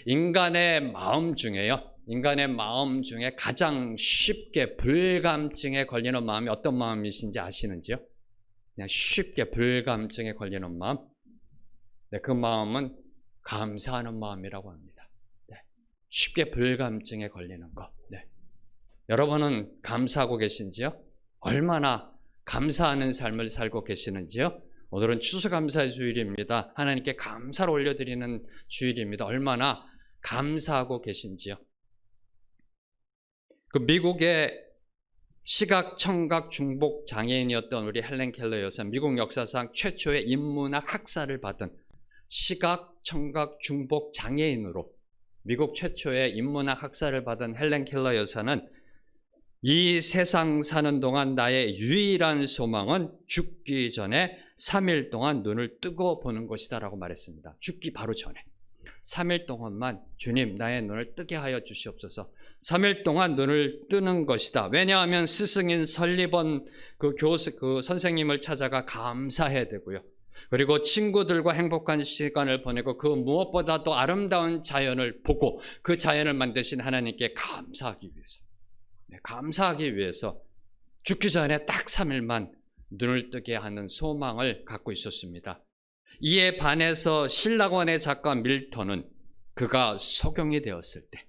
인간의 마음 중에요. 인간의 마음 중에 가장 쉽게 불감증에 걸리는 마음이 어떤 마음이신지 아시는지요? 그냥 쉽게 불감증에 걸리는 마음. 네, 그 마음은 감사하는 마음이라고 합니다. 네, 쉽게 불감증에 걸리는 것. 네. 여러분은 감사하고 계신지요? 얼마나 감사하는 삶을 살고 계시는지요? 오늘은 추수감사 주일입니다. 하나님께 감사를 올려드리는 주일입니다. 얼마나 감사하고 계신지요? 그 미국의 시각, 청각, 중복 장애인이었던 우리 헬렌 켈러 여사, 미국 역사상 최초의 인문학 학사를 받은 시각, 청각, 중복 장애인으로 미국 최초의 인문학 학사를 받은 헬렌 켈러 여사는 이 세상 사는 동안 나의 유일한 소망은 죽기 전에 3일 동안 눈을 뜨고 보는 것이다 라고 말했습니다. 죽기 바로 전에 3일 동안만 주님 나의 눈을 뜨게 하여 주시옵소서. 3일 동안 눈을 뜨는 것이다. 왜냐하면 스승인 설리번 그 선생님을 찾아가 감사해야 되고요. 그리고 친구들과 행복한 시간을 보내고 그 무엇보다도 아름다운 자연을 보고 그 자연을 만드신 하나님께 감사하기 위해서, 감사하기 위해서 죽기 전에 딱 3일만 눈을 뜨게 하는 소망을 갖고 있었습니다. 이에 반해서 신라권의 작가 밀턴은 그가 소경이 되었을 때,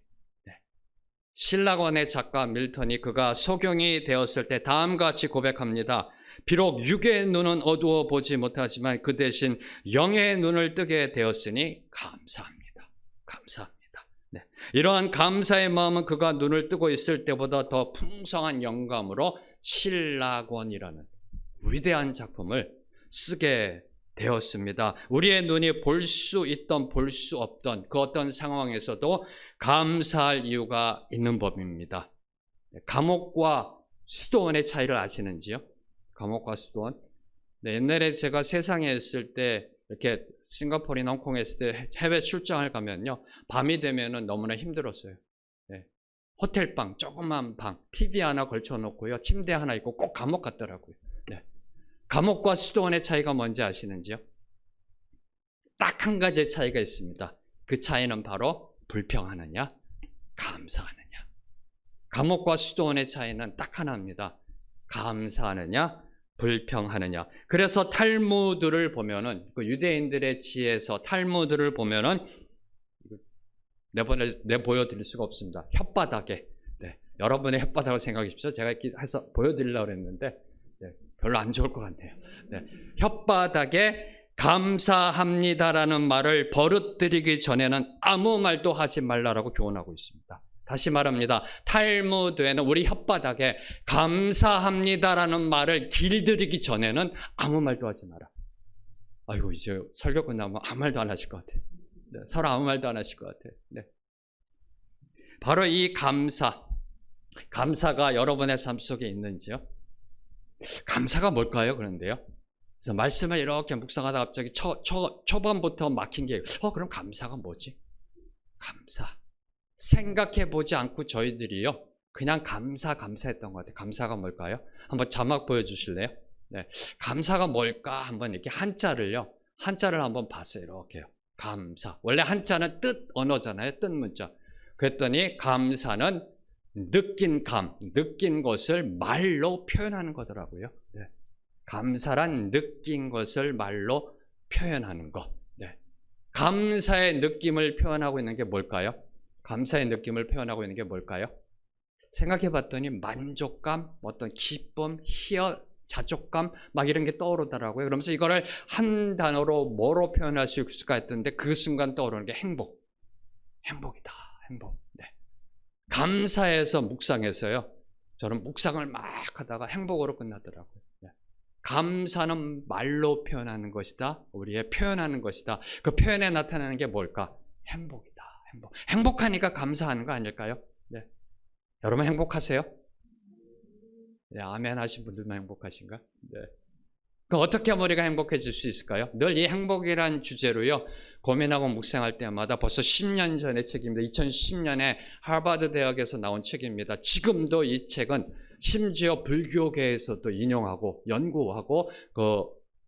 신라권의 작가 밀턴이 그가 소경이 되었을 때 다음과 같이 고백합니다. 비록 육의 눈은 어두워 보지 못하지만 그 대신 영의 눈을 뜨게 되었으니 감사합니다. 감사합니다. 네. 이러한 감사의 마음은 그가 눈을 뜨고 있을 때보다 더 풍성한 영감으로 신라권이라는 위대한 작품을 쓰게 되었습니다. 우리의 눈이 볼 수 있던 볼 수 없던 그 어떤 상황에서도 감사할 이유가 있는 법입니다. 감옥과 수도원의 차이를 아시는지요? 감옥과 수도원. 네, 옛날에 제가 세상에 있을 때 이렇게 싱가포르나 홍콩에 있을 때 해외 출장을 가면요, 밤이 되면은 너무나 힘들었어요. 네, 호텔방, 조그만 방, TV 하나 걸쳐놓고요, 침대 하나 있고 꼭 감옥 같더라고요. 네. 감옥과 수도원의 차이가 뭔지 아시는지요? 딱 한 가지의 차이가 있습니다. 그 차이는 바로 불평하느냐, 감사하느냐. 감옥과 수도원의 차이는 딱 하나입니다. 감사하느냐, 불평하느냐. 그래서 탈무드를 보면은, 그 유대인들의 지혜에서 탈무드를 보면은 내보여드릴 수가 없습니다. 혓바닥에, 네, 여러분의 혓바닥을 생각해 주십시오. 제가 이렇게 해서 보여드리려고 했는데, 네, 별로 안 좋을 것 같네요. 네, 혓바닥에 감사합니다라는 말을 버릇들이기 전에는 아무 말도 하지 말라라고 교훈하고 있습니다. 다시 말합니다. 탈무드에는 우리 혓바닥에 감사합니다라는 말을 길들이기 전에는 아무 말도 하지 마라. 아이고, 이제 설교 끝나면 아무 말도 안 하실 것 같아요. 네, 서로 아무 말도 안 하실 것 같아요. 네. 바로 이 감사가 여러분의 삶 속에 있는지요? 감사가 뭘까요? 그런데요. 그래서 말씀을 이렇게 묵상하다 갑자기 초반부터 막힌 게, 그럼 감사가 뭐지? 감사. 생각해 보지 않고 저희들이요, 그냥 감사했던 것 같아요. 감사가 뭘까요? 한번 자막 보여주실래요? 네. 감사가 뭘까? 한번 이렇게 한자를 한번 봤어요. 이렇게요. 감사. 원래 한자는 뜻 언어잖아요. 뜻 문자. 그랬더니 감사는 느낀 것을 말로 표현하는 거더라고요. 네. 감사란 느낀 것을 말로 표현하는 것. 네. 감사의 느낌을 표현하고 있는 게 뭘까요? 감사의 느낌을 표현하고 있는 게 뭘까요? 생각해 봤더니 만족감, 어떤 기쁨, 희열, 자족감 막 이런 게 떠오르더라고요. 그러면서 이거를 한 단어로 뭐로 표현할 수 있을까 했던데 그 순간 떠오르는 게 행복이다. 행복. 네. 감사해서 묵상해서요, 저는 묵상을 막 하다가 행복으로 끝나더라고요. 네. 감사는 말로 표현하는 것이다. 우리의 표현하는 것이다. 그 표현에 나타나는 게 뭘까? 행복이다. 행복하니까 감사하는 거 아닐까요? 네. 여러분 행복하세요? 네, 아멘 하신 분들만 행복하신가? 네. 그럼 어떻게 하면 우리가 행복해질 수 있을까요? 늘 이 행복이란 주제로요, 고민하고 묵상할 때마다 벌써 10년 전의 책입니다. 2010년에 하버드 대학에서 나온 책입니다. 지금도 이 책은 심지어 불교계에서도 인용하고 연구하고 그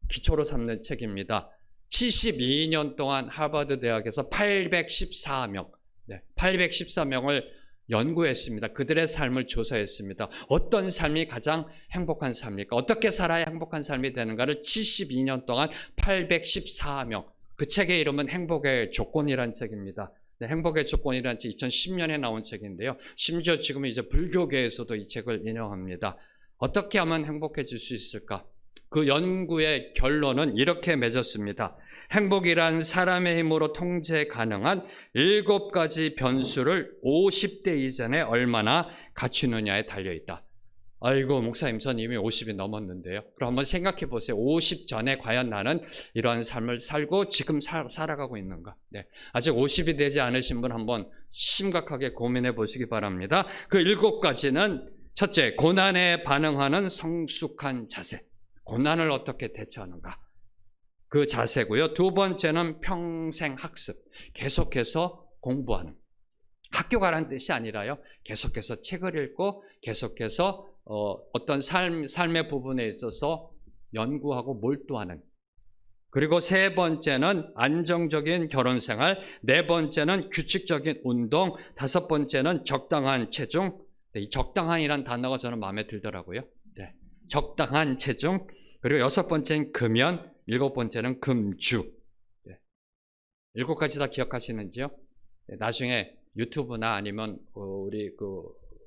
기초로 삼는 책입니다. 72년 동안 하버드 대학에서 814명, 814명을 연구했습니다. 그들의 삶을 조사했습니다. 어떤 삶이 가장 행복한 삶입니까? 어떻게 살아야 행복한 삶이 되는가를 72년 동안 814명, 그 책의 이름은 행복의 조건이라는 책입니다. 행복의 조건이라는 책 2010년에 나온 책인데요. 심지어 지금은 이제 불교계에서도 이 책을 인용합니다. 어떻게 하면 행복해질 수 있을까? 그 연구의 결론은 이렇게 맺었습니다. 행복이란 사람의 힘으로 통제 가능한 7가지 변수를 50대 이전에 얼마나 갖추느냐에 달려있다. 아이고 목사님 전 이미 50이 넘었는데요. 그럼 한번 생각해 보세요. 50 전에 과연 나는 이러한 삶을 살고 지금 살아가고 있는가? 아직 50이 되지 않으신 분 한번 심각하게 고민해 보시기 바랍니다. 그 7가지는 첫째, 고난에 반응하는 성숙한 자세. 고난을 어떻게 대처하는가? 그 자세고요. 두 번째는 평생 학습. 계속해서 공부하는. 학교 가라는 뜻이 아니라요. 계속해서 책을 읽고 계속해서 어떤 삶의 부분에 있어서 연구하고 몰두하는. 그리고 세 번째는 안정적인 결혼생활. 네 번째는 규칙적인 운동. 다섯 번째는 적당한 체중. 이 적당한이란 단어가 저는 마음에 들더라고요. 적당한 체중. 그리고 6번째는 금연. 7번째는 금주. 7가지 다 기억하시는지요? 나중에 유튜브나 아니면 우리 그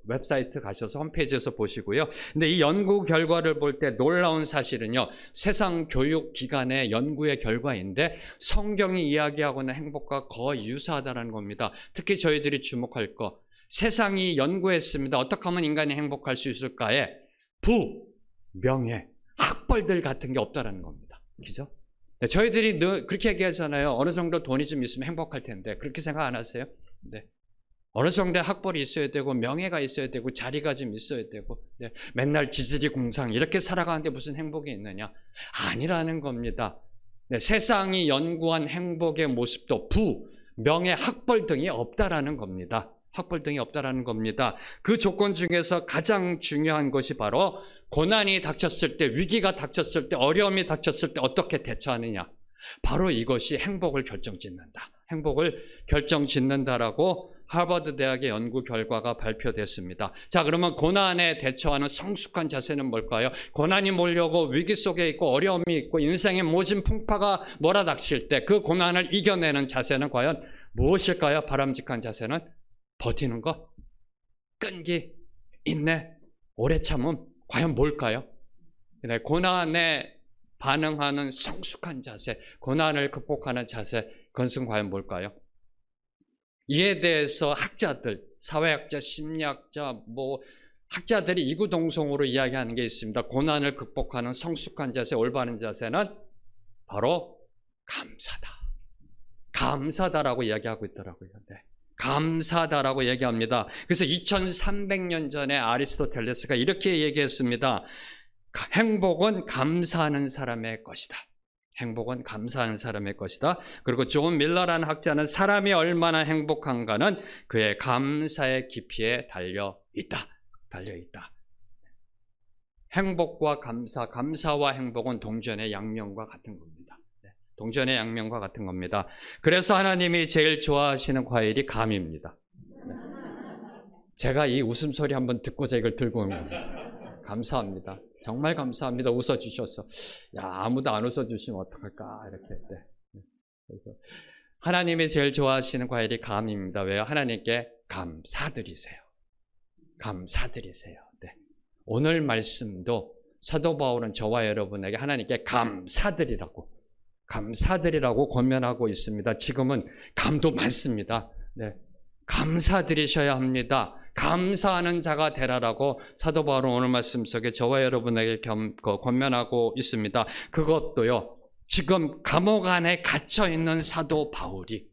웹사이트 가셔서 홈페이지에서 보시고요. 근데 이 연구 결과를 볼 때 놀라운 사실은요, 세상 교육 기관의 연구의 결과인데 성경이 이야기하고 있는 행복과 거의 유사하다는 겁니다. 특히 저희들이 주목할 거, 세상이 연구했습니다. 어떻게 하면 인간이 행복할 수 있을까에 부, 명예, 학벌들 같은 게 없다라는 겁니다. 그죠? 저희들이 늘 그렇게 얘기하잖아요. 어느 정도 돈이 좀 있으면 행복할 텐데. 그렇게 생각 안 하세요? 어느 정도의 학벌이 있어야 되고 명예가 있어야 되고 자리가 좀 있어야 되고 맨날 지지리 공상 이렇게 살아가는데 무슨 행복이 있느냐? 아니라는 겁니다. 세상이 연구한 행복의 모습도 부, 명예, 학벌 등이 없다라는 겁니다. 학벌 등이 없다라는 겁니다. 그 조건 중에서 가장 중요한 것이 바로 고난이 닥쳤을 때, 위기가 닥쳤을 때, 어려움이 닥쳤을 때 어떻게 대처하느냐. 바로 이것이 행복을 결정짓는다. 행복을 결정짓는다라고 하버드 대학의 연구 결과가 발표됐습니다. 자, 그러면 고난에 대처하는 성숙한 자세는 뭘까요? 고난이 몰려오고 위기 속에 있고 어려움이 있고 인생의 모진 풍파가 몰아닥칠 때 그 고난을 이겨내는 자세는 과연 무엇일까요? 바람직한 자세는 버티는 것, 끈기, 인내, 오래 참음, 과연 뭘까요? 고난에 반응하는 성숙한 자세, 고난을 극복하는 자세, 그것은 과연 뭘까요? 이에 대해서 학자들, 사회학자, 심리학자, 학자들이 이구동성으로 이야기하는 게 있습니다. 고난을 극복하는 성숙한 자세, 올바른 자세는 바로 감사다. 감사다라고 이야기하고 있더라고요. 감사다라고 얘기합니다. 그래서 2300년 전에 아리스토텔레스가 이렇게 얘기했습니다. 행복은 감사하는 사람의 것이다. 행복은 감사하는 사람의 것이다. 그리고 존 밀러라는 학자는 사람이 얼마나 행복한가는 그의 감사의 깊이에 달려 있다. 행복과 감사, 감사와 행복은 동전의 양면과 같은 겁니다. 동전의 양면과 같은 겁니다. 그래서 하나님이 제일 좋아하시는 과일이 감입니다. 제가 이 웃음소리 한번 듣고자 이걸 들고 온 겁니다. 감사합니다. 정말 감사합니다. 웃어주셔서. 아무도 안 웃어주시면 어떡할까 이렇게. 그래서 하나님이 제일 좋아하시는 과일이 감입니다. 왜요? 하나님께 감사드리세요. 감사드리세요. 오늘 말씀도 사도 바울은 저와 여러분에게 하나님께 감사드리라고 권면하고 있습니다. 지금은 감도 많습니다. 감사드리셔야 합니다. 감사하는 자가 되라라고 사도 바울은 오늘 말씀 속에 저와 여러분에게 권면하고 있습니다. 그것도요, 지금 감옥 안에 갇혀 있는 사도 바울이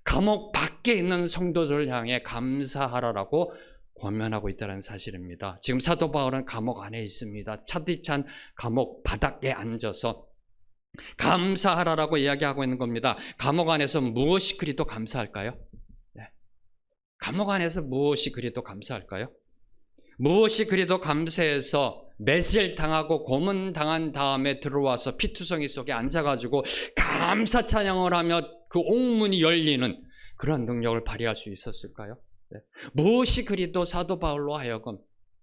감옥 밖에 있는 성도들을 향해 감사하라라고 권면하고 있다는 사실입니다. 지금 사도 바울은 감옥 안에 있습니다. 차디찬 감옥 바닥에 앉아서 감사하라라고 이야기하고 있는 겁니다. 감옥 안에서 무엇이 그리도 감사할까요? 감옥 안에서 무엇이 그리도 감사할까요? 무엇이 그리도 감사해서 매질당하고 고문당한 다음에 들어와서 피투성이 속에 앉아가지고 감사 찬양을 하며 그 옥문이 열리는 그런 능력을 발휘할 수 있었을까요? 네. 무엇이 그리도 사도 바울로 하여금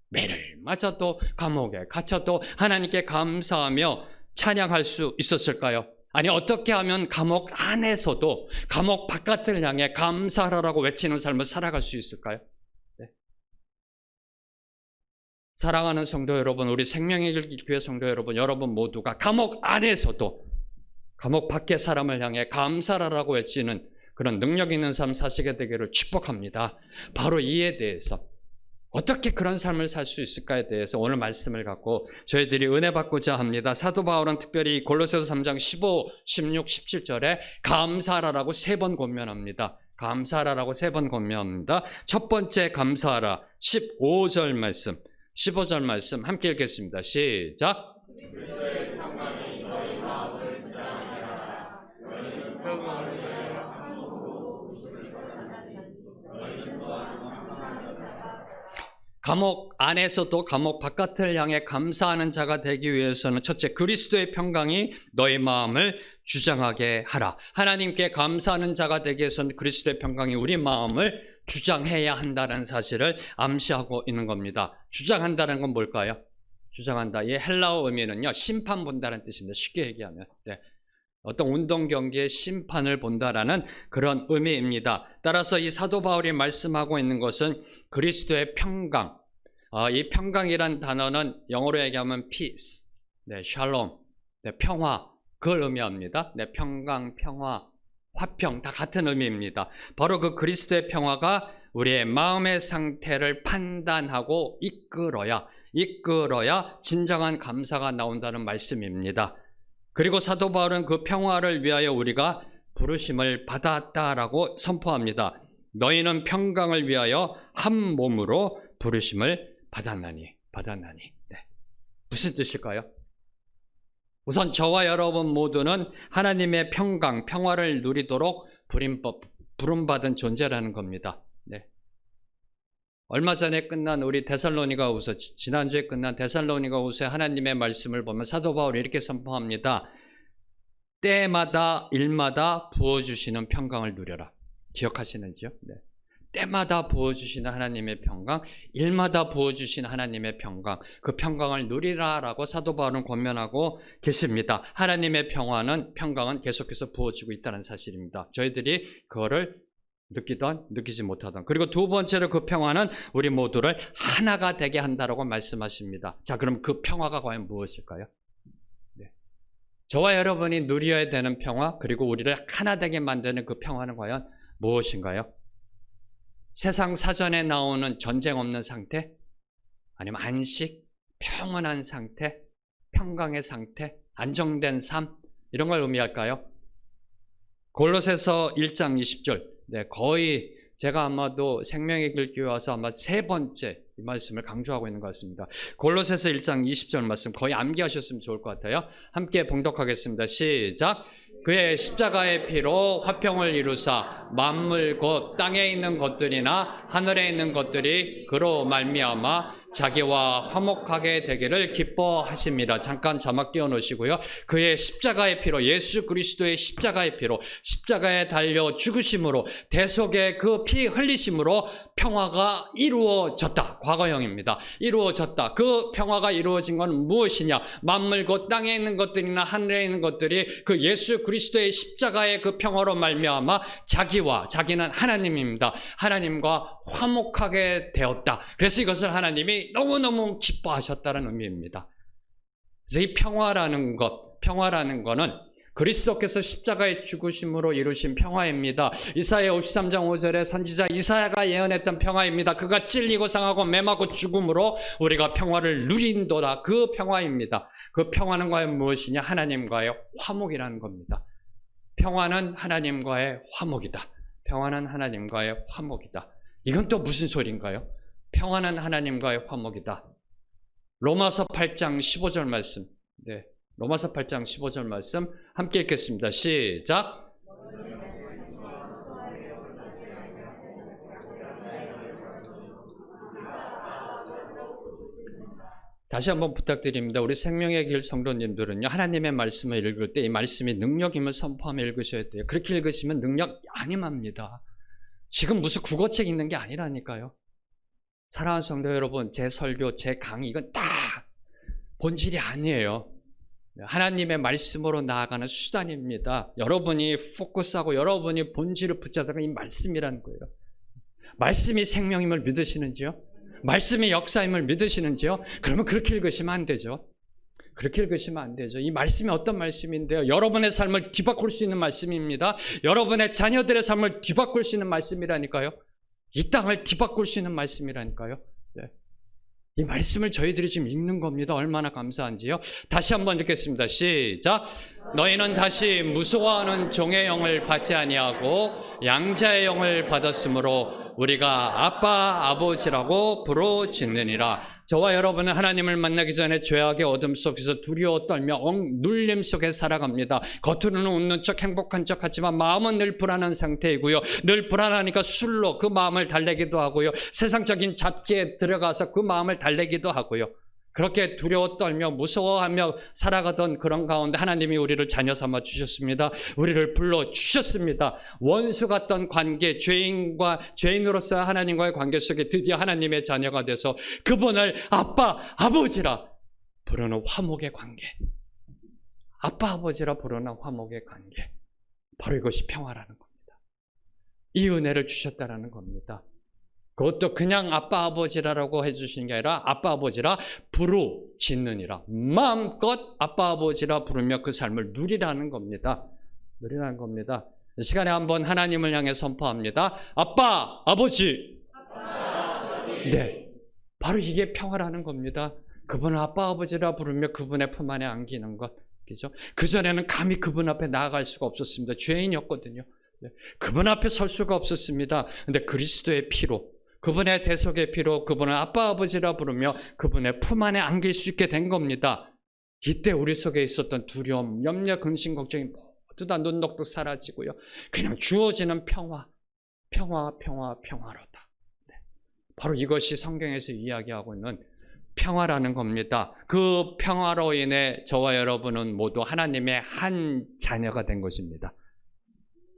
매를 맞아도 감옥에 갇혀도 하나님께 감사하며 찬양할 수 있었을까요? 아니, 어떻게 하면 감옥 안에서도 감옥 바깥을 향해 감사하라고 외치는 삶을 살아갈 수 있을까요? 네. 사랑하는 성도 여러분, 우리 생명의 길 교회 성도 여러분, 여러분 모두가 감옥 안에서도 감옥 밖의 사람을 향해 감사하라고 외치는 그런 능력 있는 삶 사시게 되기를 축복합니다. 바로 이에 대해서 어떻게 그런 삶을 살 수 있을까에 대해서 오늘 말씀을 갖고 저희들이 은혜 받고자 합니다. 사도 바울은 특별히 골로새서 3장 15, 16, 17절에 감사하라라고 3번 권면합니다. 감사하라라고 3번 권면합니다. 첫 번째 감사하라 15절 말씀, 15절 말씀 함께 읽겠습니다. 시작. 감옥 안에서도 감옥 바깥을 향해 감사하는 자가 되기 위해서는 첫째, 그리스도의 평강이 너의 마음을 주장하게 하라. 하나님께 감사하는 자가 되기 위해서는 그리스도의 평강이 우리 마음을 주장해야 한다는 사실을 암시하고 있는 겁니다. 주장한다는 건 뭘까요? 주장한다. 이 헬라어 의미는요, 심판 본다는 뜻입니다. 쉽게 얘기하면. 네. 어떤 운동 경기의 심판을 본다라는 그런 의미입니다. 따라서 이 사도 바울이 말씀하고 있는 것은 그리스도의 평강. 이 평강이란 단어는 영어로 얘기하면 peace, 네, shalom, 네, 평화, 그걸 의미합니다. 네, 평강, 평화, 화평 다 같은 의미입니다. 바로 그 그리스도의 평화가 우리의 마음의 상태를 판단하고 이끌어야 진정한 감사가 나온다는 말씀입니다. 그리고 사도 바울은 그 평화를 위하여 우리가 부르심을 받았다라고 선포합니다. 너희는 평강을 위하여 한 몸으로 부르심을 받았나니. 네. 무슨 뜻일까요? 우선 저와 여러분 모두는 하나님의 평강, 평화를 누리도록 부름받은 존재라는 겁니다. 네. 얼마 전에 끝난 우리 데살로니가후서, 지난주에 끝난 데살로니가후서의 하나님의 말씀을 보면 사도 바울이 이렇게 선포합니다. 때마다 일마다 부어주시는 평강을 누려라. 기억하시는지요? 네. 때마다 부어주시는 하나님의 평강, 일마다 부어주시는 하나님의 평강, 그 평강을 누리라라고 사도 바울은 권면하고 계십니다. 하나님의 평강은 계속해서 부어지고 있다는 사실입니다. 저희들이 그거를 느끼던 느끼지 못하던. 그리고 두 번째로 그 평화는 우리 모두를 하나가 되게 한다라고 말씀하십니다. 자, 그럼 그 평화가 과연 무엇일까요? 네. 저와 여러분이 누려야 되는 평화, 그리고 우리를 하나 되게 만드는 그 평화는 과연 무엇인가요? 세상 사전에 나오는 전쟁 없는 상태, 아니면 안식, 평온한 상태, 평강의 상태, 안정된 삶, 이런 걸 의미할까요? 골로새서 1장 20절, 네, 거의 제가 아마도 생명의 길 교회 와서 아마 3번째 이 말씀을 강조하고 있는 것 같습니다. 골로새서 1장 20절 말씀 거의 암기하셨으면 좋을 것 같아요. 함께 봉독하겠습니다. 시작. 그의 십자가의 피로 화평을 이루사 만물 곧 땅에 있는 것들이나 하늘에 있는 것들이 그로 말미암아 자기와 화목하게 되기를 기뻐하십니다. 잠깐 자막 띄워놓으시고요. 그의 십자가의 피로, 예수 그리스도의 십자가의 피로, 십자가에 달려 죽으심으로, 대속의 그 피 흘리심으로 평화가 이루어졌다. 과거형입니다. 이루어졌다. 그 평화가 이루어진 건 무엇이냐? 만물 곧 땅에 있는 것들이나 하늘에 있는 것들이 그 예수 그리스도의 십자가의 그 평화로 말미암아 자기는 하나님입니다. 하나님과 화목하게 되었다. 그래서 이것을 하나님이 너무너무 기뻐하셨다는 의미입니다. 그래서 이 평화라는 거는 그리스도께서 십자가의 죽으심으로 이루신 평화입니다. 이사야 53장 5절에 선지자 이사야가 예언했던 평화입니다. 그가 찔리고 상하고 맴하고 죽음으로 우리가 평화를 누린도다. 그 평화입니다. 그 평화는 과연 무엇이냐? 하나님과의 화목이라는 겁니다. 평화는 하나님과의 화목이다. 평화는 하나님과의 화목이다. 이건 또 무슨 소리인가요? 평화는 하나님과의 화목이다. 로마서 8장 15절 말씀. 네, 로마서 8장 15절 말씀 함께 읽겠습니다. 시작. 다시 한번 부탁드립니다. 우리 생명의 길 성도님들은요, 하나님의 말씀을 읽을 때 이 말씀이 능력임을 선포하며 읽으셔야 돼요. 그렇게 읽으시면 능력 아님합니다. 지금 무슨 국어책 읽는 게 아니라니까요. 사랑하는 성도 여러분, 제 설교, 제 강의 이건 다 본질이 아니에요. 하나님의 말씀으로 나아가는 수단입니다. 여러분이 포커스하고 여러분이 본질을 붙잡는 이 말씀이라는 거예요. 말씀이 생명임을 믿으시는지요? 말씀이 역사임을 믿으시는지요? 그러면 그렇게 읽으시면 안 되죠. 그렇게 읽으시면 안 되죠. 이 말씀이 어떤 말씀인데요? 여러분의 삶을 뒤바꿀 수 있는 말씀입니다. 여러분의 자녀들의 삶을 뒤바꿀 수 있는 말씀이라니까요. 이 땅을 뒤바꿀 수 있는 말씀이라니까요. 네. 이 말씀을 저희들이 지금 읽는 겁니다. 얼마나 감사한지요. 다시 한번 읽겠습니다. 시작. 너희는 다시 무서워하는 종의 영을 받지 아니하고 양자의 영을 받았으므로 우리가 아빠 아버지라고 부르짖느니라. 저와 여러분은 하나님을 만나기 전에 죄악의 어둠 속에서 두려워 떨며 억눌림 속에 살아갑니다. 겉으로는 웃는 척 행복한 척 하지만 마음은 늘 불안한 상태이고요. 늘 불안하니까 술로 그 마음을 달래기도 하고요. 세상적인 잡기에 들어가서 그 마음을 달래기도 하고요. 그렇게 두려워 떨며 무서워하며 살아가던 그런 가운데 하나님이 우리를 자녀 삼아 주셨습니다. 우리를 불러 주셨습니다. 원수 같던 관계, 죄인으로서 하나님과의 관계 속에 드디어 하나님의 자녀가 돼서 그분을 아빠, 아버지라 부르는 화목의 관계. 아빠, 아버지라 부르는 화목의 관계. 바로 이것이 평화라는 겁니다. 이 은혜를 주셨다라는 겁니다. 그것도 그냥 아빠 아버지라고 해주시는 게 아니라 아빠 아버지라 부르짖느니라. 마음껏 아빠 아버지라 부르며 그 삶을 누리라는 겁니다. 누리라는 겁니다. 이 시간에 한번 하나님을 향해 선포합니다. 아빠 아버지. 네, 바로 이게 평화라는 겁니다. 그분을 아빠 아버지라 부르며 그분의 품 안에 안기는 것. 그죠? 그전에는 감히 그분 앞에 나아갈 수가 없었습니다. 죄인이었거든요. 그분 앞에 설 수가 없었습니다. 근데 그리스도의 피로, 그분의 대속의 피로 그분을 아빠 아버지라 부르며 그분의 품 안에 안길 수 있게 된 겁니다. 이때 우리 속에 있었던 두려움, 염려, 근심, 걱정이 모두 다 눈녹듯 사라지고요. 그냥 주어지는 평화로다. 네. 바로 이것이 성경에서 이야기하고 있는 평화라는 겁니다. 그 평화로 인해 저와 여러분은 모두 하나님의 한 자녀가 된 것입니다.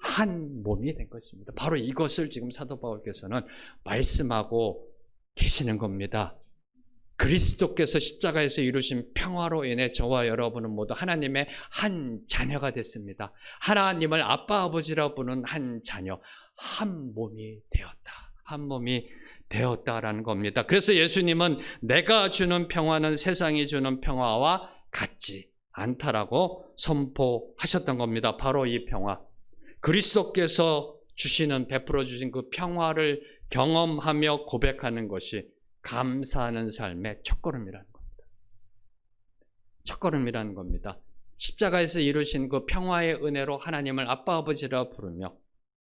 한 몸이 된 것입니다. 바로 이것을 지금 사도 바울께서는 말씀하고 계시는 겁니다. 그리스도께서 십자가에서 이루신 평화로 인해 저와 여러분은 모두 하나님의 한 자녀가 됐습니다. 하나님을 아빠 아버지라 부르는 한 자녀, 한 몸이 되었다. 한 몸이 되었다라는 겁니다. 그래서 예수님은 내가 주는 평화는 세상이 주는 평화와 같지 않다라고 선포하셨던 겁니다. 바로 이 평화. 그리스도께서 베풀어 주신 그 평화를 경험하며 고백하는 것이 감사하는 삶의 첫걸음이라는 겁니다. 첫걸음이라는 겁니다. 십자가에서 이루신 그 평화의 은혜로 하나님을 아빠 아버지라 부르며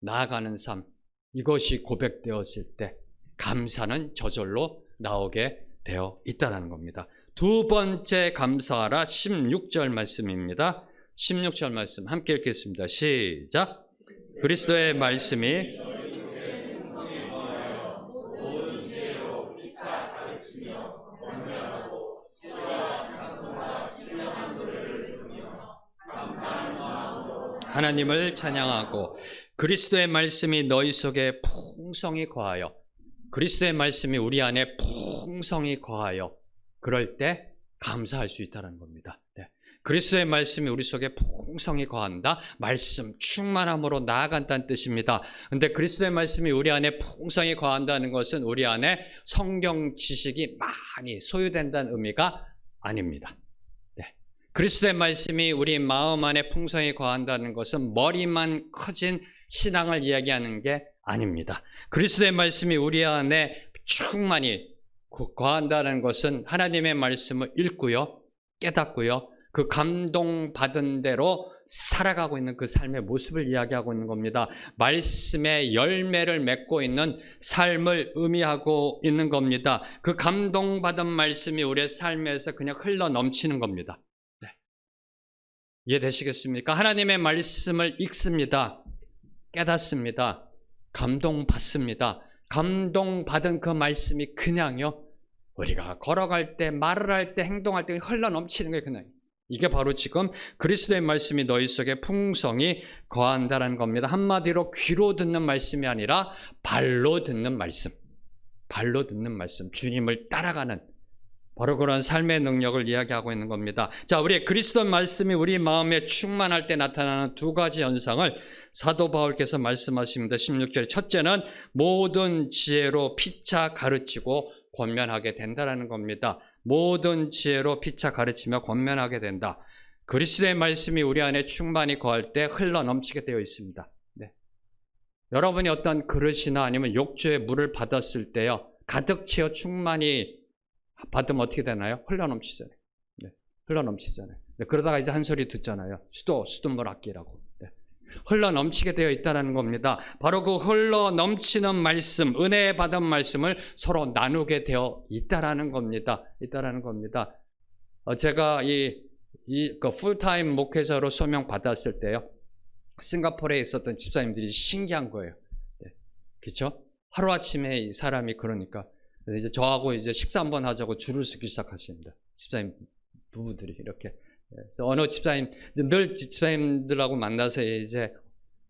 나아가는 삶, 이것이 고백되었을 때 감사는 저절로 나오게 되어 있다는 겁니다. 두 번째 감사하라 16절 말씀입니다. 16절 말씀 함께 읽겠습니다. 시작. 그리스도의 말씀이 하나님을 찬양하고 그리스도의 말씀이 너희 속에 풍성히 거하여, 그리스도의 말씀이 우리 안에 풍성히 거하여 그럴 때 감사할 수 있다는 겁니다. 네. 그리스도의 말씀이 우리 속에 풍성히 거한다. 말씀 충만함으로 나아간다는 뜻입니다. 그런데 그리스도의 말씀이 우리 안에 풍성히 거한다는 것은 우리 안에 성경 지식이 많이 소유된다는 의미가 아닙니다. 네. 그리스도의 말씀이 우리 마음 안에 풍성히 거한다는 것은 머리만 커진 신앙을 이야기하는 게 아닙니다. 그리스도의 말씀이 우리 안에 충만히 거한다는 것은 하나님의 말씀을 읽고요, 깨닫고요, 그 감동받은 대로 살아가고 있는 그 삶의 모습을 이야기하고 있는 겁니다. 말씀의 열매를 맺고 있는 삶을 의미하고 있는 겁니다. 그 감동받은 말씀이 우리의 삶에서 그냥 흘러 넘치는 겁니다. 네. 이해되시겠습니까? 하나님의 말씀을 읽습니다. 깨닫습니다. 감동받습니다. 감동받은 그 말씀이 그냥요, 우리가 걸어갈 때, 말을 할 때, 행동할 때 흘러 넘치는 거예요. 그냥 이게 바로 지금 그리스도의 말씀이 너희 속에 풍성히 거한다는 겁니다. 한마디로 귀로 듣는 말씀이 아니라 발로 듣는 말씀. 발로 듣는 말씀. 주님을 따라가는 바로 그런 삶의 능력을 이야기하고 있는 겁니다. 자, 우리 그리스도 말씀이 우리 마음에 충만할 때 나타나는 두 가지 현상을 사도 바울께서 말씀하십니다. 16절에 첫째는 모든 지혜로 피차 가르치고 권면하게 된다는 겁니다. 모든 지혜로 피차 가르치며 권면하게 된다. 그리스도의 말씀이 우리 안에 충만히 거할 때 흘러넘치게 되어 있습니다. 네. 여러분이 어떤 그릇이나 아니면 욕조에 물을 받았을 때요, 가득 채워 충만히 받으면 어떻게 되나요? 흘러넘치잖아요. 네. 흘러넘치잖아요. 네. 그러다가 이제 한 소리 듣잖아요. 수돗물 아끼라고. 네. 흘러넘치게 되어 있다는 겁니다. 바로 그 흘러넘치는 말씀, 은혜 받은 말씀을 서로 나누게 되어 있다는 겁니다. 제가 그 풀타임 목회자로 소명 받았을 때요, 싱가포르에 있었던 집사님들이 신기한 거예요. 네. 그렇죠? 하루아침에 이 사람이 그러니까 이제 저하고 이제 식사 한번 하자고 줄을 서기 시작하십니다. 집사님 부부들이 이렇게. 그래서 어느 집사님, 늘 집사님들하고 만나서 이제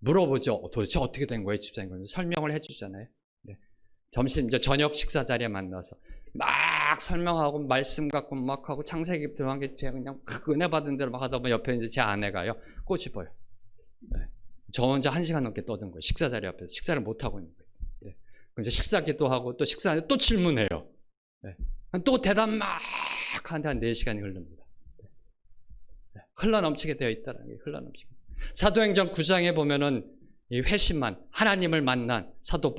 물어보죠. 도대체 어떻게 된 거예요, 집사님? 설명을 해주잖아요. 네. 이제 저녁 식사 자리에 만나서 막 설명하고 말씀 갖고 막 하고 창세기 들어간 게 제가 그냥 은혜 받은 대로 막 하다 보면 옆에 이제 제 아내가요, 꽃이 보여. 네. 저 혼자 1시간 넘게 떠든 거예요. 식사 자리 앞에서 식사를 못 하고 있는 거예요. 네. 그럼 이제 식사 기도하고 또 식사하는데 또 질문해요. 네. 또 대답 막 하는데 한 4시간이 흐릅니다. 흘러넘치게 되어 있다는 게 흘러넘치게. 사도행전 9장에 보면은 이 회심만 하나님을 만난 사도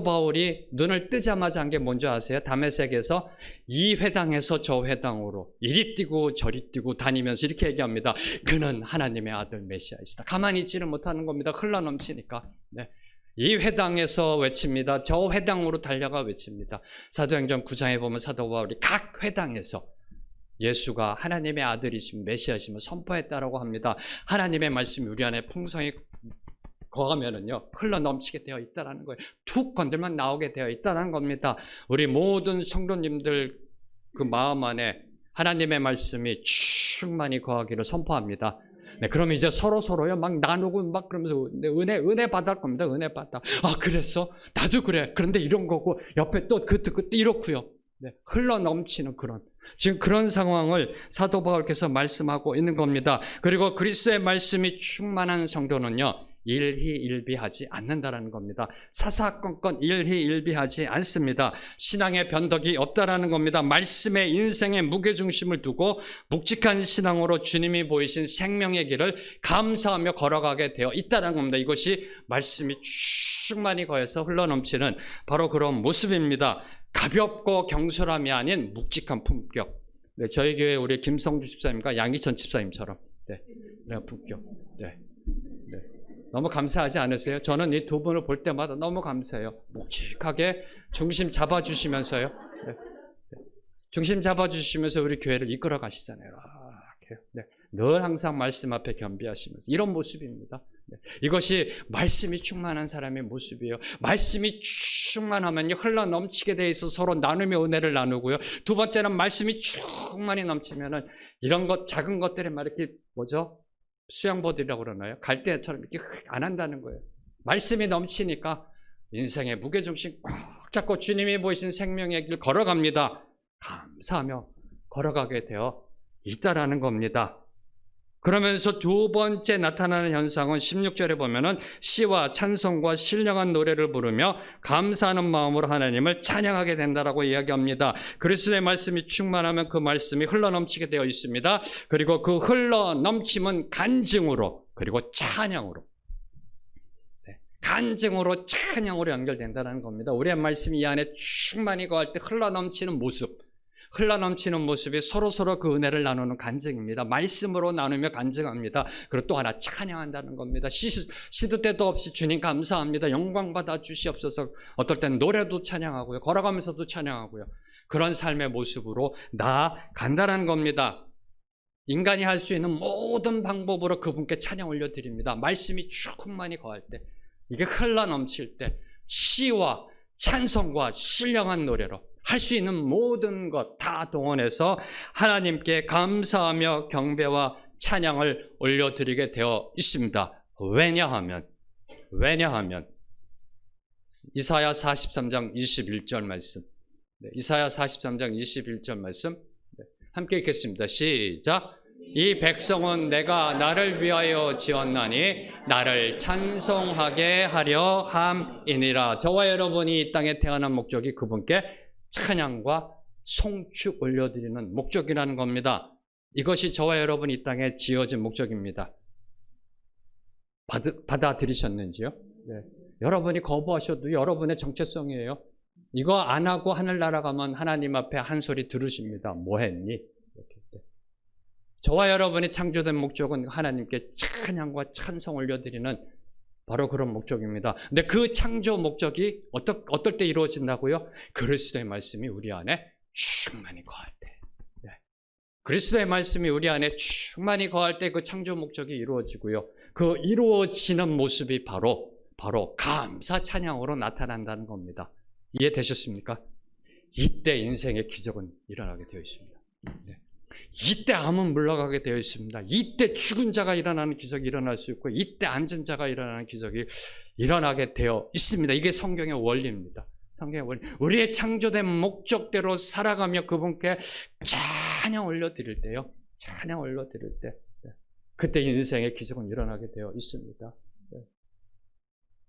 바울이 눈을 뜨자마자 한 게 뭔지 아세요? 다메섹에서 이 회당에서 저 회당으로 이리 뛰고 저리 뛰고 다니면서 이렇게 얘기합니다. 그는 하나님의 아들 메시아이시다. 가만히 있지를 못하는 겁니다. 흘러넘치니까. 네. 이 회당에서 외칩니다. 저 회당으로 달려가 외칩니다. 사도행전 9장에 보면 사도 바울이 각 회당에서 예수가 하나님의 아들이신 메시아이심을 선포했다라고 합니다. 하나님의 말씀이 우리 안에 풍성히 거하면은요, 흘러넘치게 되어 있다라는 거예요. 툭 건들면 나오게 되어 있다라는 겁니다. 우리 모든 성도님들 그 마음 안에 하나님의 말씀이 충만히 거하기를 선포합니다. 네, 그럼 이제 서로요 막 나누고 막 그러면서 은혜 받을 겁니다. 은혜 받아. 아, 그랬어? 나도 그래. 그런데 이런 거고 옆에 또 그때 이렇고요. 네, 흘러넘치는 지금 그런 상황을 사도 바울께서 말씀하고 있는 겁니다. 그리고 그리스도의 말씀이 충만한 성도는요, 일희일비하지 않는다라는 겁니다. 사사건건 일희일비하지 않습니다. 신앙의 변덕이 없다라는 겁니다. 말씀에 인생의 무게중심을 두고 묵직한 신앙으로 주님이 보이신 생명의 길을 감사하며 걸어가게 되어 있다는 겁니다. 이것이 말씀이 충만히 거해서 흘러넘치는 바로 그런 모습입니다. 가볍고 경솔함이 아닌 묵직한 품격. 네, 저희 교회 우리 김성주 집사님과 양희천 집사님처럼 품격. 네. 너무 감사하지 않으세요? 저는 이 두 분을 볼 때마다 너무 감사해요. 묵직하게 중심 잡아주시면서요. 네. 중심 잡아주시면서 우리 교회를 이끌어 가시잖아요. 네. 늘 항상 말씀 앞에 겸비하시면서 이런 모습입니다. 네. 이것이 말씀이 충만한 사람의 모습이에요. 말씀이 충만하면요, 흘러넘치게 돼 있어 서로 나누며 은혜를 나누고요. 두 번째는 말씀이 충만히 넘치면은 이런 것 작은 것들에 막 이렇게 수양보들이라고 그러나요? 갈대처럼 이렇게 안 한다는 거예요. 말씀이 넘치니까 인생의 무게중심 꽉 잡고 주님이 보이신 생명의 길 걸어갑니다. 감사하며 걸어가게 되어 있다라는 겁니다. 그러면서 두 번째 나타나는 현상은 16절에 보면은 시와 찬송과 신령한 노래를 부르며 감사하는 마음으로 하나님을 찬양하게 된다라고 이야기합니다. 그리스도의 말씀이 충만하면 그 말씀이 흘러넘치게 되어 있습니다. 그리고 그 흘러넘침은 간증으로 그리고 찬양으로, 간증으로 찬양으로 연결된다는 겁니다. 우리의 말씀이 이 안에 충만히 거할 때 흘러넘치는 모습이 서로 그 은혜를 나누는 간증입니다. 말씀으로 나누며 간증합니다. 그리고 또 하나 찬양한다는 겁니다. 시도 때도 없이 주님 감사합니다. 영광 받아 주시옵소서. 어떨 때는 노래도 찬양하고요, 걸어가면서도 찬양하고요. 그런 삶의 모습으로 나아간다는 겁니다. 인간이 할 수 있는 모든 방법으로 그분께 찬양 올려드립니다. 말씀이 충만히 거할 때, 이게 흘러넘칠 때 시와 찬송과 신령한 노래로 할 수 있는 모든 것 다 동원해서 하나님께 감사하며 경배와 찬양을 올려드리게 되어 있습니다. 왜냐하면 이사야 43장 21절 말씀, 이사야 43장 21절 말씀 함께 읽겠습니다. 시작. 이 백성은 내가 나를 위하여 지었나니 나를 찬송하게 하려 함이니라. 저와 여러분이 이 땅에 태어난 목적이 그분께 찬양과 송축 올려드리는 목적이라는 겁니다. 이것이 저와 여러분이 이 땅에 지어진 목적입니다. 받아들이셨는지요? 네. 여러분이 거부하셔도 여러분의 정체성이에요. 이거 안 하고 하늘나라 가면 하나님 앞에 한 소리 들으십니다. 뭐 했니? 저와 여러분이 창조된 목적은 하나님께 찬양과 찬송 올려드리는 바로 그런 목적입니다. 근데 그 창조 목적이 어떨 때 이루어진다고요? 그리스도의 말씀이 우리 안에 충만히 거할 때. 네. 그리스도의 말씀이 우리 안에 충만히 거할 때 그 창조 목적이 이루어지고요. 그 이루어지는 모습이 바로 감사 찬양으로 나타난다는 겁니다. 이해되셨습니까? 이때 인생의 기적은 일어나게 되어 있습니다. 네. 이때 암은 물러가게 되어 있습니다. 이때 죽은 자가 일어나는 기적이 일어날 수 있고 이때 앉은 자가 일어나는 기적이 일어나게 되어 있습니다. 이게 성경의 원리입니다. 성경의 원리. 우리의 창조된 목적대로 살아가며 그분께 찬양 올려드릴 때요. 찬양 올려드릴 때 그때 인생의 기적은 일어나게 되어 있습니다.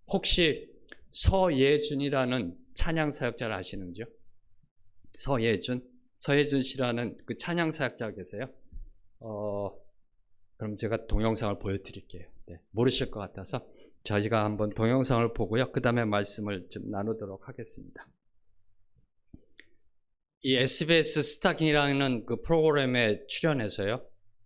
혹시 서예준이라는 찬양 사역자를 아시는지요? 서예준 씨라는 그 찬양 사역자 계세요? 그럼 제가 동영상을 보여드릴게요. 네, 모르실 것 같아서 저희가 한번 동영상을 보고요. 그 다음에 말씀을 좀 나누도록 하겠습니다. 이 SBS 스타킹이라는 그 프로그램에 출연해서요.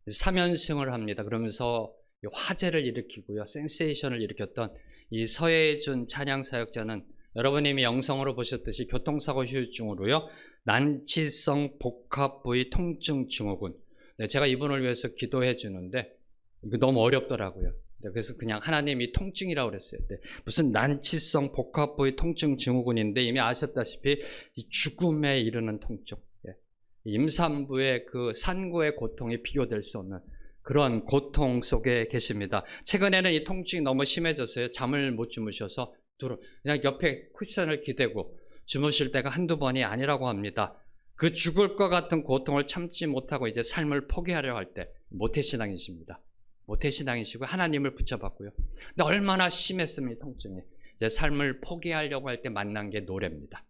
3연승을 합니다. 그러면서 화제를 일으키고요. 센세이션을 일으켰던 이 서예준 찬양 사역자는 여러분이 이미 영상으로 보셨듯이 교통사고 후유증으로요. 난치성 복합부위 통증 증후군. 네, 제가 이분을 위해서 기도해 주는데 이거 너무 어렵더라고요. 네, 그래서 그냥 하나님이 통증이라고 그랬어요. 네, 무슨 난치성 복합부위 통증 증후군인데 이미 아셨다시피 이 죽음에 이르는 통증. 네, 임산부의 그 산고의 고통이 비교될 수 없는 그런 고통 속에 계십니다. 최근에는 이 통증이 너무 심해졌어요. 잠을 못 주무셔서 그냥 옆에 쿠션을 기대고 주무실 때가 한두 번이 아니라고 합니다. 그 죽을 것 같은 고통을 참지 못하고 이제 삶을 포기하려 할 때 모태신앙이십니다. 모태신앙이시고 하나님을 붙잡았고요. 근데 얼마나 심했습니까, 통증이. 이제 삶을 포기하려고 할 때 만난 게 노래입니다.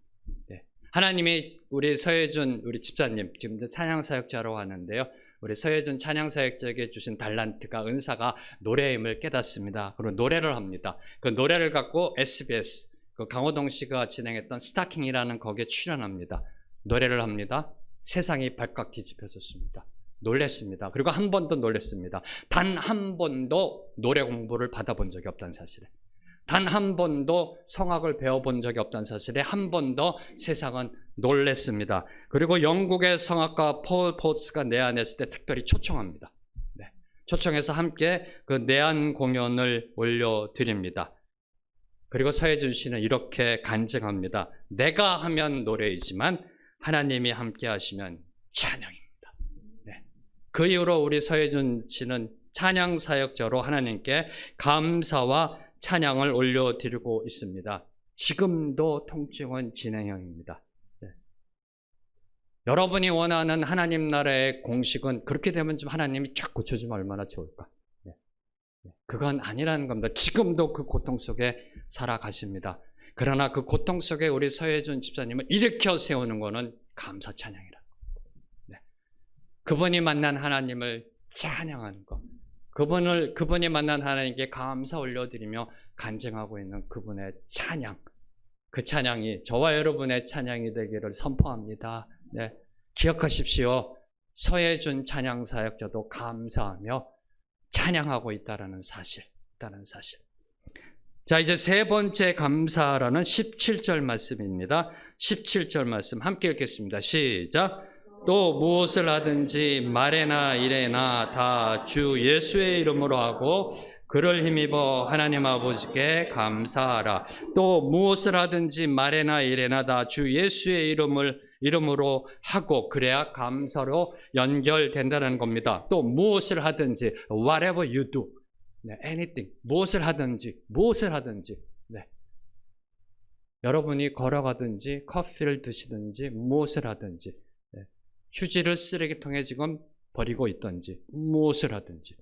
네. 하나님이 우리 서예준 우리 집사님 지금 찬양 사역자로 하는데요. 우리 서예준 찬양 사역자에게 주신 달란트가 은사가 노래임을 깨닫습니다. 그리고 노래를 합니다. 그 노래를 갖고 SBS 그 강호동 씨가 진행했던 스타킹이라는 거기에 출연합니다. 노래를 합니다. 세상이 발칵 뒤집혀졌습니다. 놀랬습니다. 그리고 한 번도 놀랬습니다. 단 한 번도 노래 공부를 받아본 적이 없다는 사실에, 단 한 번도 성악을 배워본 적이 없다는 사실에 한 번 더 세상은 놀랬습니다. 그리고 영국의 성악가 폴 포츠가 내한했을 때 특별히 초청합니다. 네. 초청해서 함께 그 내한 공연을 올려드립니다. 그리고 서예준 씨는 이렇게 간증합니다. 내가 하면 노래이지만 하나님이 함께 하시면 찬양입니다. 네. 그 이후로 우리 서예준 씨는 찬양 사역자로 하나님께 감사와 찬양을 올려드리고 있습니다. 지금도 통증은 진행형입니다. 네. 여러분이 원하는 하나님 나라의 공식은 그렇게 되면 좀 하나님이 쫙 고쳐주면 얼마나 좋을까. 네. 그건 아니라는 겁니다. 지금도 그 고통 속에 살아가십니다. 그러나 그 고통 속에 우리 서예준 집사님을 일으켜 세우는 것은 감사 찬양이라는 겁니다. 네. 그분이 만난 하나님을 찬양하는 것, 그분이 만난 하나님께 감사 올려드리며 간증하고 있는 그분의 찬양, 그 찬양이 저와 여러분의 찬양이 되기를 선포합니다. 네. 기억하십시오. 서예준 찬양 사역자도 감사하며 찬양하고 있다는 사실. 자, 이제 세 번째 감사라는 17절 말씀입니다. 17절 말씀 함께 읽겠습니다. 시작. 또 무엇을 하든지 말에나 일에나 다 주 예수의 이름으로 하고 그를 힘입어 하나님 아버지께 감사하라. 또 무엇을 하든지 말에나 일에나 다 주 예수의 이름을 이름으로 하고 그래야 감사로 연결된다는 겁니다. 또 무엇을 하든지 whatever you do, 네, anything, 무엇을 하든지 네. 여러분이 걸어가든지 커피를 드시든지 무엇을 하든지 네. 휴지를 쓰레기통에 지금 버리고 있든지 무엇을 하든지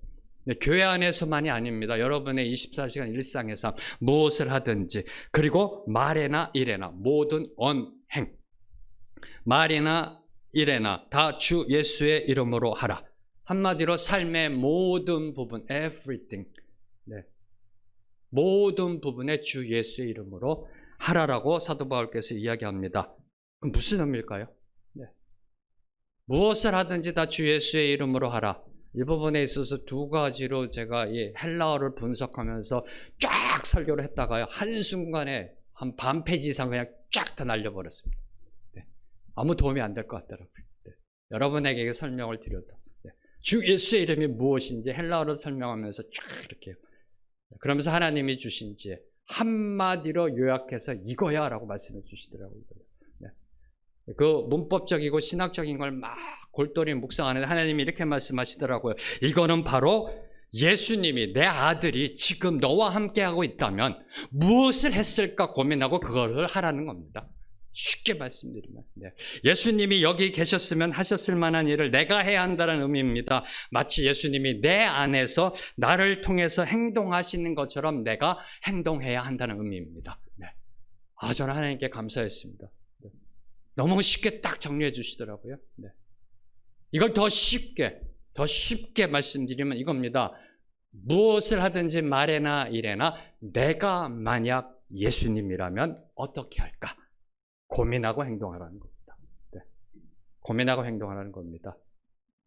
네, 교회 안에서만이 아닙니다. 여러분의 24시간 일상에서 무엇을 하든지 그리고 말에나 일에나 모든 언행 말이나 일에나 다 주 예수의 이름으로 하라. 한마디로 삶의 모든 부분 everything 네. 모든 부분에 주 예수의 이름으로 하라라고 사도 바울께서 이야기합니다. 그럼 무슨 의미일까요? 네. 무엇을 하든지 다 주 예수의 이름으로 하라. 이 부분에 있어서 두 가지로 제가 이 헬라어를 분석하면서 쫙 설교를 했다가요. 한순간에 한 반 페이지 이상 그냥 쫙 다 날려버렸습니다. 네. 아무 도움이 안 될 것 같더라고요. 네. 여러분에게 설명을 드려도. 네. 주 예수의 이름이 무엇인지 헬라어로 설명하면서 쫙 이렇게. 그러면서 하나님이 주신 지혜. 한마디로 요약해서 이거야 라고 말씀해 주시더라고요. 네. 그 문법적이고 신학적인 걸 막 골똘히 묵상하는데 하나님이 이렇게 말씀하시더라고요. 이거는 바로 예수님이 내 아들이 지금 너와 함께하고 있다면 무엇을 했을까 고민하고 그것을 하라는 겁니다. 쉽게 말씀드리면 네. 예수님이 여기 계셨으면 하셨을 만한 일을 내가 해야 한다는 의미입니다. 마치 예수님이 내 안에서 나를 통해서 행동하시는 것처럼 내가 행동해야 한다는 의미입니다. 네. 저는 하나님께 감사했습니다. 네. 너무 쉽게 딱 정리해 주시더라고요. 네. 이걸 더 쉽게 말씀드리면 이겁니다. 무엇을 하든지 말에나 일에나 내가 만약 예수님이라면 어떻게 할까? 고민하고 행동하라는 겁니다. 네. 고민하고 행동하라는 겁니다.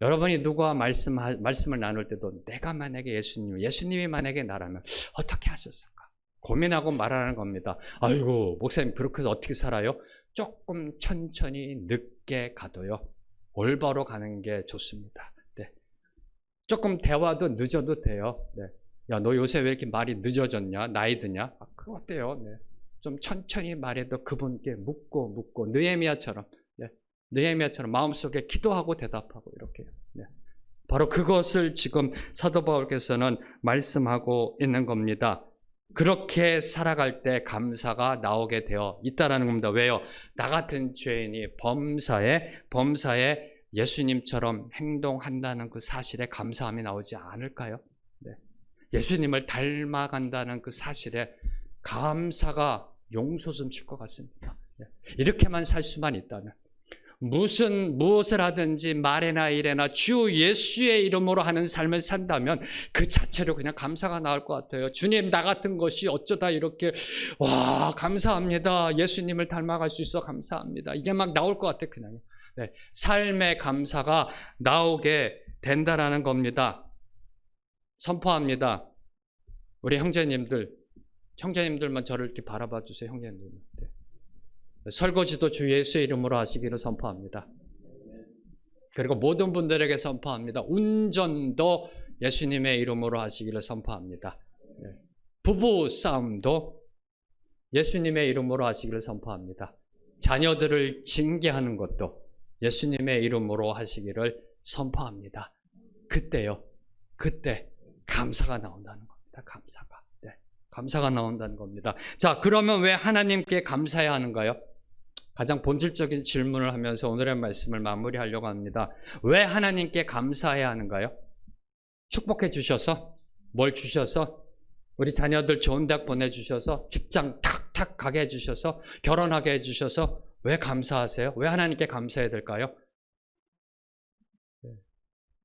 여러분이 누구와 말씀을 나눌 때도 내가 만약에 예수님이 만약에 나라면 어떻게 하셨을까? 고민하고 말하는 겁니다. 아이고 목사님 그렇게 해서 어떻게 살아요? 조금 천천히 늦게 가도요. 올바로 가는 게 좋습니다. 네. 조금 대화도 늦어도 돼요. 네. 야, 너 요새 왜 이렇게 말이 늦어졌냐? 나이 드냐? 그거 어때요? 네. 좀 천천히 말해도 그분께 묻고 느헤미야처럼 네. 느헤미야처럼 마음속에 기도하고 대답하고 이렇게요. 네. 바로 그것을 지금 사도 바울께서는 말씀하고 있는 겁니다. 그렇게 살아갈 때 감사가 나오게 되어 있다라는 겁니다. 왜요? 나 같은 죄인이 범사에 예수님처럼 행동한다는 그 사실에 감사함이 나오지 않을까요? 네. 예수님을 닮아간다는 그 사실에 감사가 용솟음칠 것 같습니다. 네. 이렇게만 살 수만 있다면 무엇을 하든지 말에나 일에나 주 예수의 이름으로 하는 삶을 산다면 그 자체로 그냥 감사가 나올 것 같아요. 주님 나 같은 것이 어쩌다 이렇게 와 감사합니다. 예수님을 닮아갈 수 있어 감사합니다. 이게 막 나올 것 같아요. 그냥 네, 삶의 감사가 나오게 된다라는 겁니다. 선포합니다. 우리 형제님들만 저를 이렇게 바라봐 주세요. 형제님들. 네. 설거지도 주 예수의 이름으로 하시기를 선포합니다. 그리고 모든 분들에게 선포합니다. 운전도 예수님의 이름으로 하시기를 선포합니다. 부부 싸움도 예수님의 이름으로 하시기를 선포합니다. 자녀들을 징계하는 것도 예수님의 이름으로 하시기를 선포합니다. 그때 감사가 나온다는 겁니다. 감사가 나온다는 겁니다. 자, 그러면 왜 하나님께 감사해야 하는가요? 가장 본질적인 질문을 하면서 오늘의 말씀을 마무리하려고 합니다. 왜 하나님께 감사해야 하는가요? 축복해 주셔서, 뭘 주셔서, 우리 자녀들 좋은 대학 보내주셔서, 직장 탁탁 가게 해주셔서, 결혼하게 해주셔서 왜 감사하세요? 왜 하나님께 감사해야 될까요?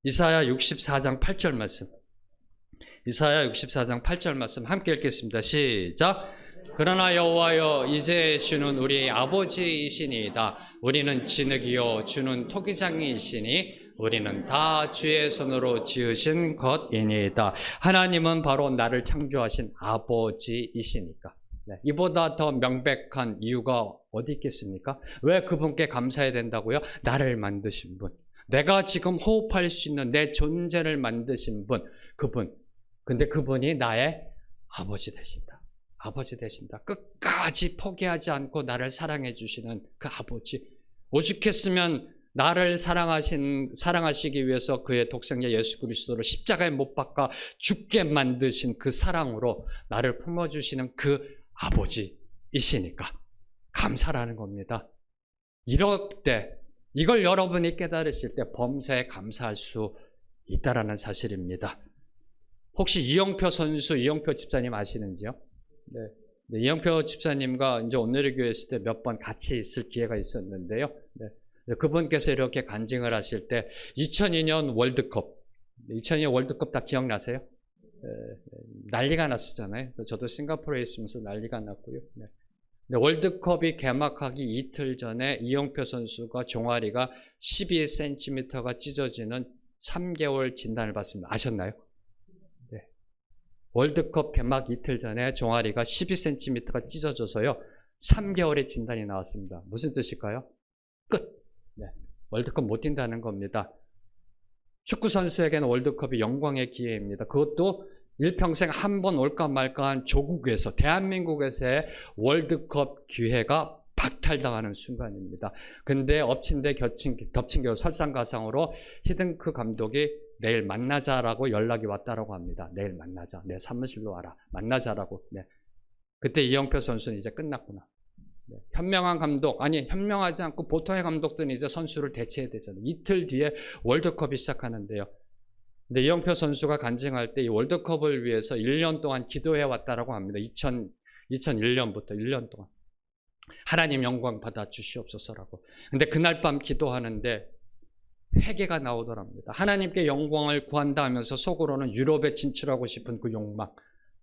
이사야 64장 8절 말씀. 이사야 64장 8절 말씀 함께 읽겠습니다. 시작. 그러나 여호와여 이제 주는 우리 아버지이시니이다. 우리는 진흙이요 주는 토기장이시니 우리는 다 주의 손으로 지으신 것이니이다. 하나님은 바로 나를 창조하신 아버지이시니까. 네, 이보다 더 명백한 이유가 어디 있겠습니까? 왜 그분께 감사해야 된다고요? 나를 만드신 분, 내가 지금 호흡할 수 있는 내 존재를 만드신 분, 그분. 근데 그분이 나의 아버지 되신다. 끝까지 포기하지 않고 나를 사랑해 주시는 그 아버지. 오죽했으면 나를 사랑하시기 위해서 그의 독생자 예수 그리스도를 십자가에 못 박아 죽게 만드신 그 사랑으로 나를 품어주시는 그 아버지이시니까 감사라는 겁니다. 이럴 때, 이걸 여러분이 깨달으실 때 범사에 감사할 수 있다라는 사실입니다. 혹시 이영표 선수, 이영표 집사님 아시는지요? 네, 이영표 집사님과 이제 오늘의 교회 있을 때 몇 번 같이 있을 기회가 있었는데요. 네. 그분께서 이렇게 간증을 하실 때 2002년 월드컵 다 기억나세요? 난리가 났었잖아요. 저도 싱가포르에 있으면서 난리가 났고요. 네. 월드컵이 개막하기 이틀 전에 이영표 선수가 종아리가 12cm가 찢어지는 3개월 진단을 받습니다. 아셨나요? 네. 월드컵 개막 이틀 전에 종아리가 12cm가 찢어져서요. 3개월의 진단이 나왔습니다. 무슨 뜻일까요? 끝. 네. 월드컵 못 뛴다는 겁니다. 축구 선수에게는 월드컵이 영광의 기회입니다. 그것도 일평생 한 번 올까 말까한 조국에서, 대한민국에서의 월드컵 기회가 박탈당하는 순간입니다. 근데 엎친 데 덮친 겨 설상가상으로 히든크 감독이 내일 만나자라고 연락이 왔다라고 합니다. 내일 만나자. 내 사무실로 와라. 만나자라고. 네. 그때 이영표 선수는 이제 끝났구나. 네. 현명한 감독, 아니 현명하지 않고 보통의 감독들은 이제 선수를 대체해야 되잖아요. 이틀 뒤에 월드컵이 시작하는데요. 근데 이영표 선수가 간증할 때 이 월드컵을 위해서 1년 동안 기도해 왔다라고 합니다. 2001년부터 1년 동안. 하나님 영광 받아 주시옵소서라고. 근데 그날 밤 기도하는데 회개가 나오더랍니다. 하나님께 영광을 구한다 하면서 속으로는 유럽에 진출하고 싶은 그 욕망.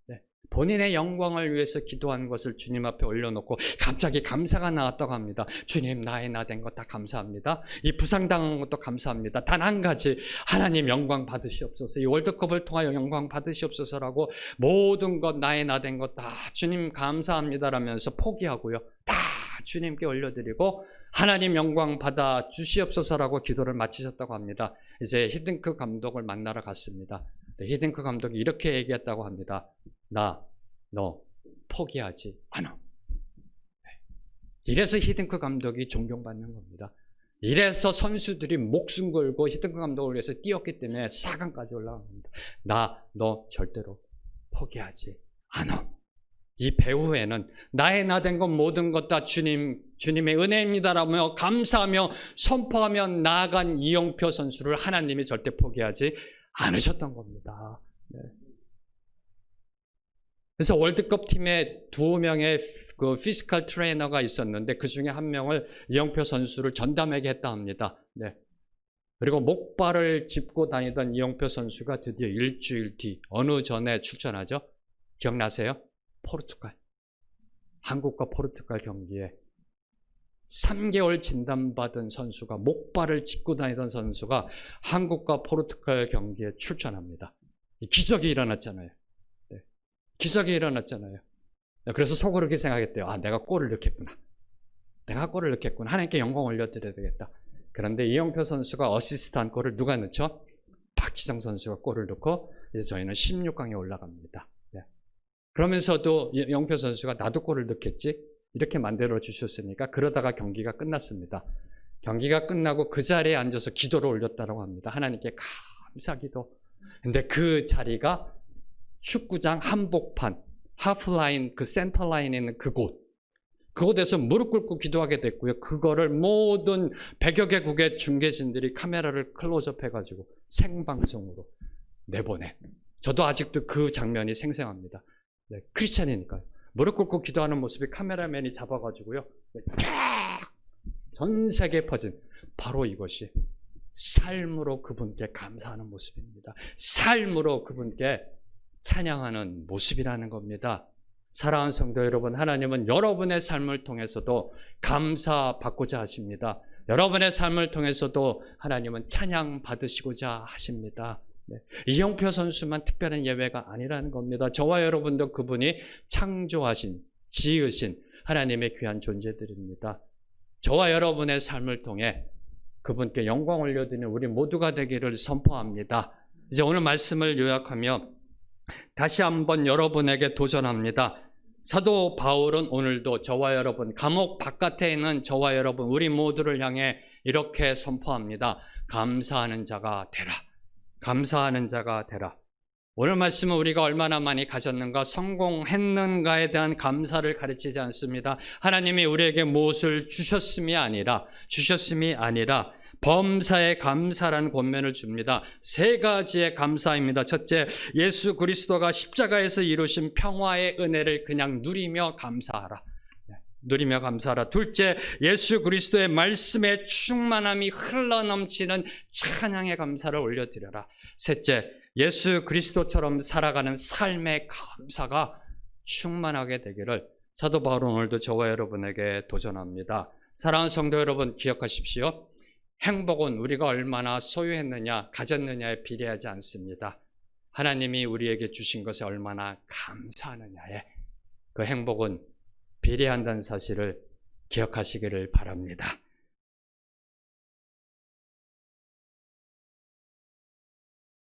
네. 본인의 영광을 위해서 기도한 것을 주님 앞에 올려놓고 갑자기 감사가 나왔다고 합니다. 주님, 나의 나 된 것 다 감사합니다. 이 부상당한 것도 감사합니다. 단 한 가지, 하나님 영광 받으시옵소서. 이 월드컵을 통하여 영광 받으시옵소서라고 모든 것, 나의 나 된 것 다 주님 감사합니다라면서 포기하고요. 다 주님께 올려드리고 하나님 영광 받아 주시옵소서라고 기도를 마치셨다고 합니다. 이제 히든크 감독을 만나러 갔습니다. 히든크 감독이 이렇게 얘기했다고 합니다. 너 포기하지 않아. 이래서 히든크 감독이 존경받는 겁니다. 이래서 선수들이 목숨 걸고 히든크 감독을 위해서 뛰었기 때문에 4강까지 올라간 겁니다. 너 절대로 포기하지 않아. 이 배후에는 나의 나 된 것 모든 것 다 주님의 은혜입니다라며 감사하며 선포하며 나아간 이영표 선수를 하나님이 절대 포기하지 않으셨던 겁니다. 네. 그래서 월드컵 팀에 2명의 그 피지컬 트레이너가 있었는데 그 중에 한 명을 이영표 선수를 전담하게 했다 합니다. 네. 그리고 목발을 짚고 다니던 이영표 선수가 드디어 일주일 뒤 어느 전에 출전하죠? 기억나세요? 포르투갈. 한국과 포르투갈 경기에 3개월 진단받은 선수가, 목발을 짚고 다니던 선수가 한국과 포르투갈 경기에 출전합니다. 기적이 일어났잖아요. 네. 기적이 일어났잖아요. 그래서 속으로 그렇게 생각했대요. 내가 골을 넣겠구나. 하나님께 영광 올려드려야 되겠다. 그런데 이영표 선수가 어시스트한 골을 누가 넣죠? 박지성 선수가 골을 넣고 이제 저희는 16강에 올라갑니다. 네. 그러면서도 영표 선수가 나도 골을 넣겠지? 이렇게 만들어 주셨으니까 그러다가 경기가 끝났습니다. 경기가 끝나고 그 자리에 앉아서 기도를 올렸다고 합니다. 하나님께 감사기도. 근데 그 자리가 축구장 한복판, 하프라인, 그 센터라인에 있는 그곳에서 무릎 꿇고 기도하게 됐고요. 그거를 모든 100여 개국의 중계진들이 카메라를 클로즈업 해가지고 생방송으로 내보내. 저도 아직도 그 장면이 생생합니다. 네, 크리스찬이니까요. 무릎 꿇고 기도하는 모습이 카메라맨이 잡아가지고요. 전 세계에 퍼진 바로 이것이 삶으로 그분께 감사하는 모습입니다. 삶으로 그분께 찬양하는 모습이라는 겁니다. 사랑하는 성도 여러분, 하나님은 여러분의 삶을 통해서도 감사받고자 하십니다. 여러분의 삶을 통해서도 하나님은 찬양 받으시고자 하십니다. 네. 이영표 선수만 특별한 예외가 아니라는 겁니다. 저와 여러분도 그분이 창조하신, 지으신 하나님의 귀한 존재들입니다. 저와 여러분의 삶을 통해 그분께 영광 올려드리는 우리 모두가 되기를 선포합니다. 이제 오늘 말씀을 요약하며 다시 한번 여러분에게 도전합니다. 사도 바울은 오늘도 저와 여러분, 감옥 바깥에 있는 저와 여러분, 우리 모두를 향해 이렇게 선포합니다. 감사하는 자가 되라. 감사하는 자가 되라. 오늘 말씀은 우리가 얼마나 많이 가졌는가, 성공했는가에 대한 감사를 가르치지 않습니다. 하나님이 우리에게 무엇을 주셨음이 아니라 범사에 감사라는 권면을 줍니다. 세 가지의 감사입니다. 첫째, 예수 그리스도가 십자가에서 이루신 평화의 은혜를 그냥 누리며 감사하라. 누리며 감사하라. 둘째, 예수 그리스도의 말씀의 충만함이 흘러넘치는 찬양의 감사를 올려드려라. 셋째, 예수 그리스도처럼 살아가는 삶의 감사가 충만하게 되기를 사도 바울은 오늘도 저와 여러분에게 도전합니다. 사랑하는 성도 여러분, 기억하십시오. 행복은 우리가 얼마나 소유했느냐, 가졌느냐에 비례하지 않습니다. 하나님이 우리에게 주신 것에 얼마나 감사하느냐에 그 행복은 비례한다는 사실을 기억하시기를 바랍니다.